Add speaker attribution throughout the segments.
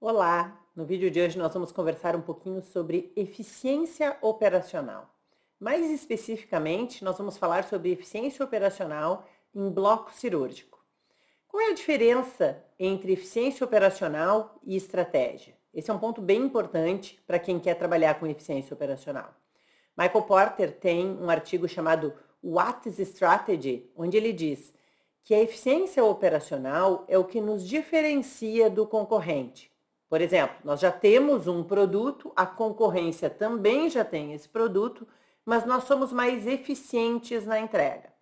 Speaker 1: Olá! No vídeo de hoje nós vamos conversar um pouquinho sobre eficiência operacional. Mais especificamente, nós vamos falar sobre eficiência operacional em bloco cirúrgico. Qual é a diferença entre eficiência operacional e estratégia? Esse é um ponto bem importante para quem quer trabalhar com eficiência operacional. Michael Porter tem um artigo chamado What is Strategy, onde ele diz que a eficiência operacional é o que nos diferencia do concorrente. Por exemplo, nós já temos um produto, a concorrência também já tem esse produto, mas nós somos mais eficientes na entrega.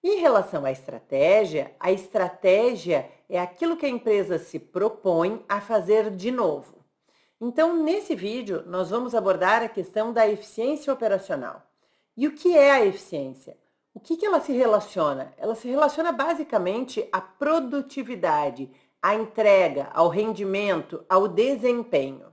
Speaker 1: Em relação à estratégia é aquilo que a empresa se propõe a fazer de novo. Então, nesse vídeo, nós vamos abordar a questão da eficiência operacional. E o que é a eficiência? O que ela se relaciona? Ela se relaciona basicamente à produtividade, à entrega, ao rendimento, ao desempenho.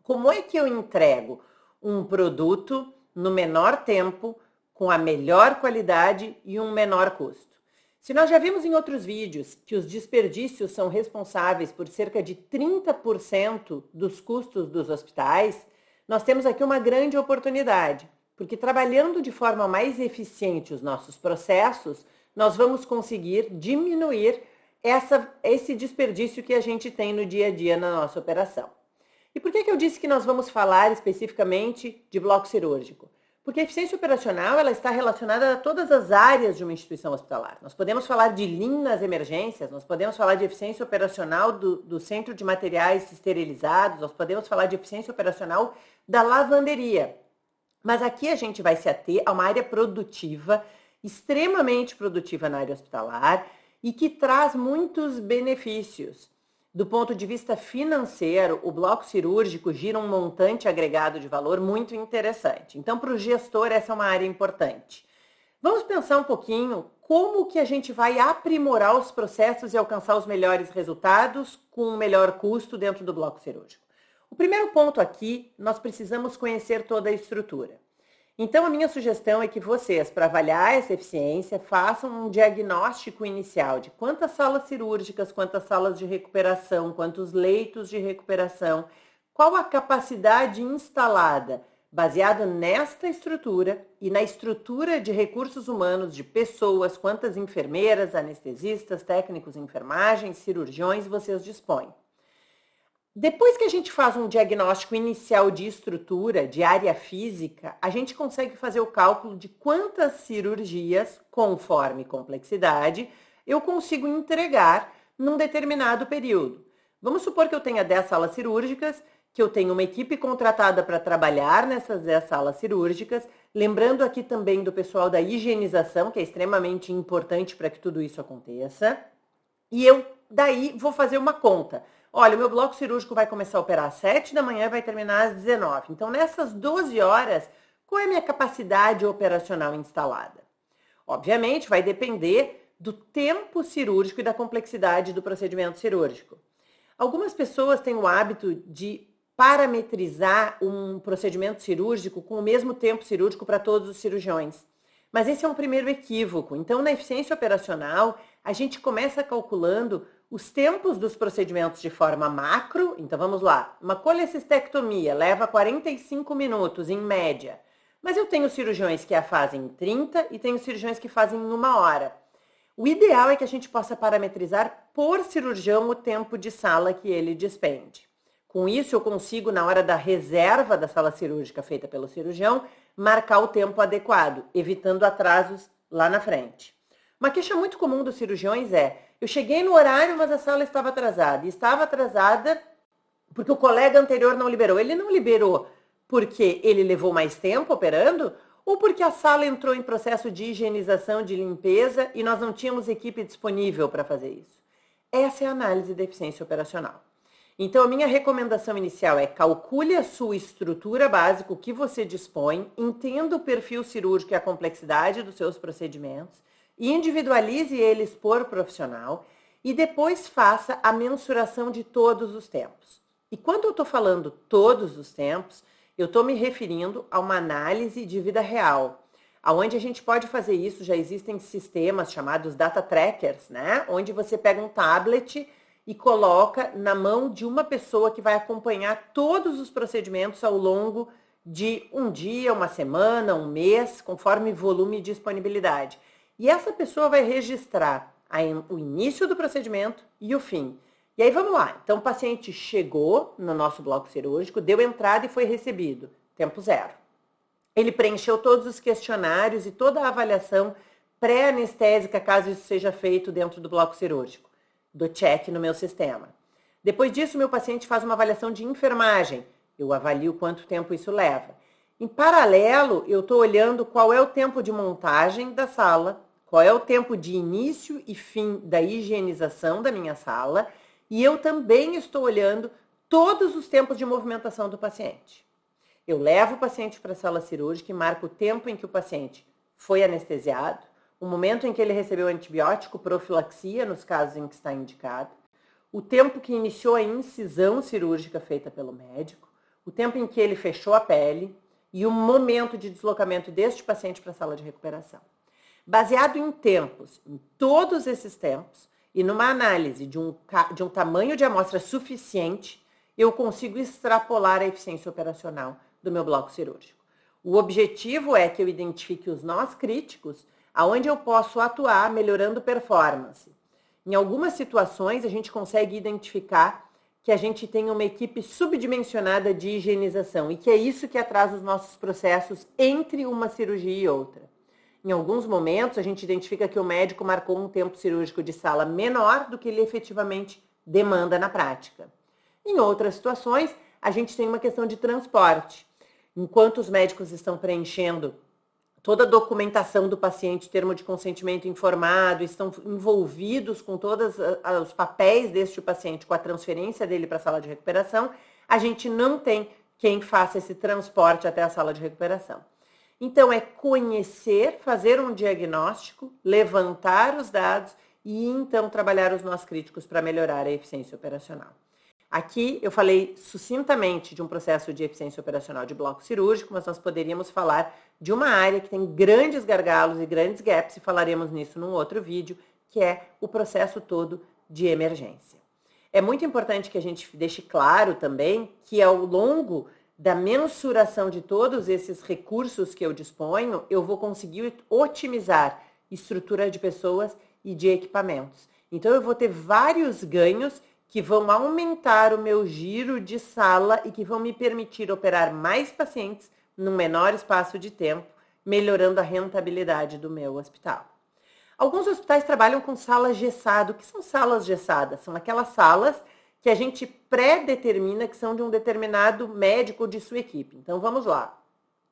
Speaker 1: Como é que eu entrego um produto no menor tempo, com a melhor qualidade e um menor custo? Se nós já vimos em outros vídeos que os desperdícios são responsáveis por cerca de 30% dos custos dos hospitais, nós temos aqui uma grande oportunidade, porque trabalhando de forma mais eficiente os nossos processos, nós vamos conseguir diminuir esse desperdício que a gente tem no dia a dia na nossa operação. E por que eu disse que nós vamos falar especificamente de bloco cirúrgico? Porque a eficiência operacional ela está relacionada a todas as áreas de uma instituição hospitalar. Nós podemos falar de Lean nas emergências, nós podemos falar de eficiência operacional do centro de materiais esterilizados, nós podemos falar de eficiência operacional da lavanderia. Mas aqui a gente vai se ater a uma área produtiva, extremamente produtiva na área hospitalar e que traz muitos benefícios. Do ponto de vista financeiro, o bloco cirúrgico gira um montante agregado de valor muito interessante. Então, para o gestor, essa é uma área importante. Vamos pensar um pouquinho como que a gente vai aprimorar os processos e alcançar os melhores resultados com um melhor custo dentro do bloco cirúrgico. O primeiro ponto aqui, nós precisamos conhecer toda a estrutura. Então, a minha sugestão é que vocês, para avaliar essa eficiência, façam um diagnóstico inicial de quantas salas cirúrgicas, quantas salas de recuperação, quantos leitos de recuperação, qual a capacidade instalada, baseado nesta estrutura e na estrutura de recursos humanos de pessoas, quantas enfermeiras, anestesistas, técnicos em enfermagem, cirurgiões vocês dispõem. Depois que a gente faz um diagnóstico inicial de estrutura, de área física, a gente consegue fazer o cálculo de quantas cirurgias, conforme complexidade, eu consigo entregar num determinado período. Vamos supor que eu tenha 10 salas cirúrgicas, que eu tenho uma equipe contratada para trabalhar nessas 10 salas cirúrgicas, lembrando aqui também do pessoal da higienização, que é extremamente importante para que tudo isso aconteça, e eu daí vou fazer uma conta. Olha, o meu bloco cirúrgico vai começar a operar às 7 da manhã e vai terminar às 19. Então, nessas 12 horas, qual é a minha capacidade operacional instalada? Obviamente, vai depender do tempo cirúrgico e da complexidade do procedimento cirúrgico. Algumas pessoas têm o hábito de parametrizar um procedimento cirúrgico com o mesmo tempo cirúrgico para todos os cirurgiões. Mas esse é um primeiro equívoco. Então, na eficiência operacional, a gente começa calculando os tempos dos procedimentos de forma macro. Então, vamos lá. Uma colecistectomia leva 45 minutos, em média. Mas eu tenho cirurgiões que a fazem em 30 e tenho cirurgiões que fazem em 1 hora. O ideal é que a gente possa parametrizar por cirurgião o tempo de sala que ele despende. Com isso, eu consigo, na hora da reserva da sala cirúrgica feita pelo cirurgião, marcar o tempo adequado, evitando atrasos lá na frente. Uma queixa muito comum dos cirurgiões é: eu cheguei no horário, mas a sala estava atrasada. E estava atrasada porque o colega anterior não liberou. Ele não liberou porque ele levou mais tempo operando ou porque a sala entrou em processo de higienização, de limpeza e nós não tínhamos equipe disponível para fazer isso. Essa é a análise da eficiência operacional. Então, a minha recomendação inicial é: calcule a sua estrutura básica, o que você dispõe, entenda o perfil cirúrgico e a complexidade dos seus procedimentos, individualize eles por profissional e depois faça a mensuração de todos os tempos. E quando eu estou falando todos os tempos, eu estou me referindo a uma análise de vida real. Aonde a gente pode fazer isso, já existem sistemas chamados data trackers, né? Onde você pega um tablet e coloca na mão de uma pessoa que vai acompanhar todos os procedimentos ao longo de um dia, uma semana, um mês, conforme volume e disponibilidade. E essa pessoa vai registrar o início do procedimento e o fim. E aí vamos lá. Então o paciente chegou no nosso bloco cirúrgico, deu entrada e foi recebido. Tempo zero. Ele preencheu todos os questionários e toda a avaliação pré-anestésica, caso isso seja feito dentro do bloco cirúrgico. Dou check no meu sistema. Depois disso, meu paciente faz uma avaliação de enfermagem. Eu avalio quanto tempo isso leva. Em paralelo, eu estou olhando qual é o tempo de montagem da sala, qual é o tempo de início e fim da higienização da minha sala, e eu também estou olhando todos os tempos de movimentação do paciente. Eu levo o paciente para a sala cirúrgica e marco o tempo em que o paciente foi anestesiado, o momento em que ele recebeu antibiótico, profilaxia, nos casos em que está indicado, o tempo que iniciou a incisão cirúrgica feita pelo médico, o tempo em que ele fechou a pele e o momento de deslocamento deste paciente para a sala de recuperação. Baseado em tempos, em todos esses tempos, e numa análise de um tamanho de amostra suficiente, eu consigo extrapolar a eficiência operacional do meu bloco cirúrgico. O objetivo é que eu identifique os nós críticos, aonde eu posso atuar melhorando performance. Em algumas situações, a gente consegue identificar que a gente tem uma equipe subdimensionada de higienização e que é isso que atrasa os nossos processos entre uma cirurgia e outra. Em alguns momentos, a gente identifica que o médico marcou um tempo cirúrgico de sala menor do que ele efetivamente demanda na prática. Em outras situações, a gente tem uma questão de transporte. Enquanto os médicos estão preenchendo toda a documentação do paciente, termo de consentimento informado, estão envolvidos com todos os papéis deste paciente, com a transferência dele para a sala de recuperação, a gente não tem quem faça esse transporte até a sala de recuperação. Então, é conhecer, fazer um diagnóstico, levantar os dados e, então, trabalhar os nós críticos para melhorar a eficiência operacional. Aqui eu falei sucintamente de um processo de eficiência operacional de bloco cirúrgico, mas nós poderíamos falar de uma área que tem grandes gargalos e grandes gaps, e falaremos nisso num outro vídeo, que é o processo todo de emergência. É muito importante que a gente deixe claro também que ao longo da mensuração de todos esses recursos que eu disponho, eu vou conseguir otimizar estrutura de pessoas e de equipamentos. Então eu vou ter vários ganhos que vão aumentar o meu giro de sala e que vão me permitir operar mais pacientes num menor espaço de tempo, melhorando a rentabilidade do meu hospital. Alguns hospitais trabalham com salas gessado. O que são salas gessadas? São aquelas salas que a gente pré-determina que são de um determinado médico de sua equipe. Então vamos lá.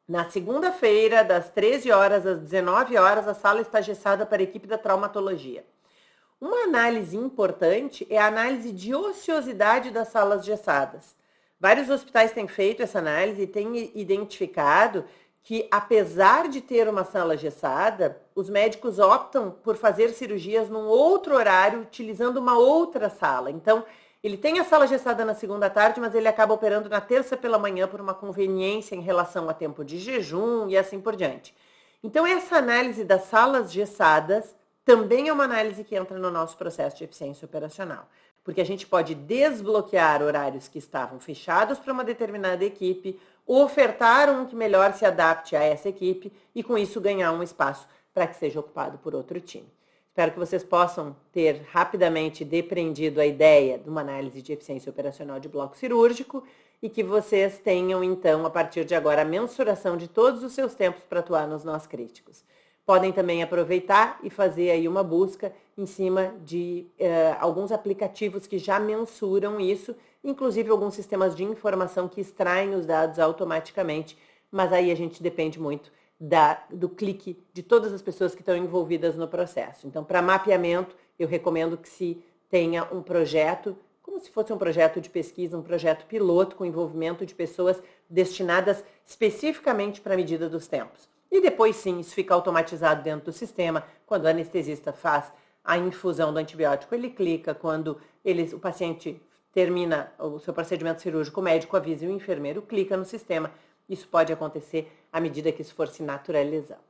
Speaker 1: Na segunda-feira, das 13 horas às 19 horas, a sala está gessada para a equipe da traumatologia. Uma análise importante é a análise de ociosidade das salas gessadas. Vários hospitais têm feito essa análise e têm identificado que, apesar de ter uma sala gessada, os médicos optam por fazer cirurgias num outro horário, utilizando uma outra sala. Então, ele tem a sala gessada na segunda tarde, mas ele acaba operando na terça pela manhã por uma conveniência em relação a tempo de jejum e assim por diante. Então, essa análise das salas gessadas também é uma análise que entra no nosso processo de eficiência operacional, porque a gente pode desbloquear horários que estavam fechados para uma determinada equipe, ofertar um que melhor se adapte a essa equipe e, com isso, ganhar um espaço para que seja ocupado por outro time. Espero que vocês possam ter rapidamente depreendido a ideia de uma análise de eficiência operacional de bloco cirúrgico e que vocês tenham, então, a partir de agora, a mensuração de todos os seus tempos para atuar nos nós críticos. Podem também aproveitar e fazer aí uma busca em cima de alguns aplicativos que já mensuram isso, inclusive alguns sistemas de informação que extraem os dados automaticamente, mas aí a gente depende muito do clique de todas as pessoas que estão envolvidas no processo. Então, para mapeamento, eu recomendo que se tenha um projeto, como se fosse um projeto de pesquisa, um projeto piloto com envolvimento de pessoas destinadas especificamente para a medida dos tempos. E depois, sim, isso fica automatizado dentro do sistema. Quando o anestesista faz a infusão do antibiótico, ele clica. Quando o paciente termina o seu procedimento cirúrgico, o médico avisa e o enfermeiro clica no sistema. Isso pode acontecer à medida que isso for se naturalizando.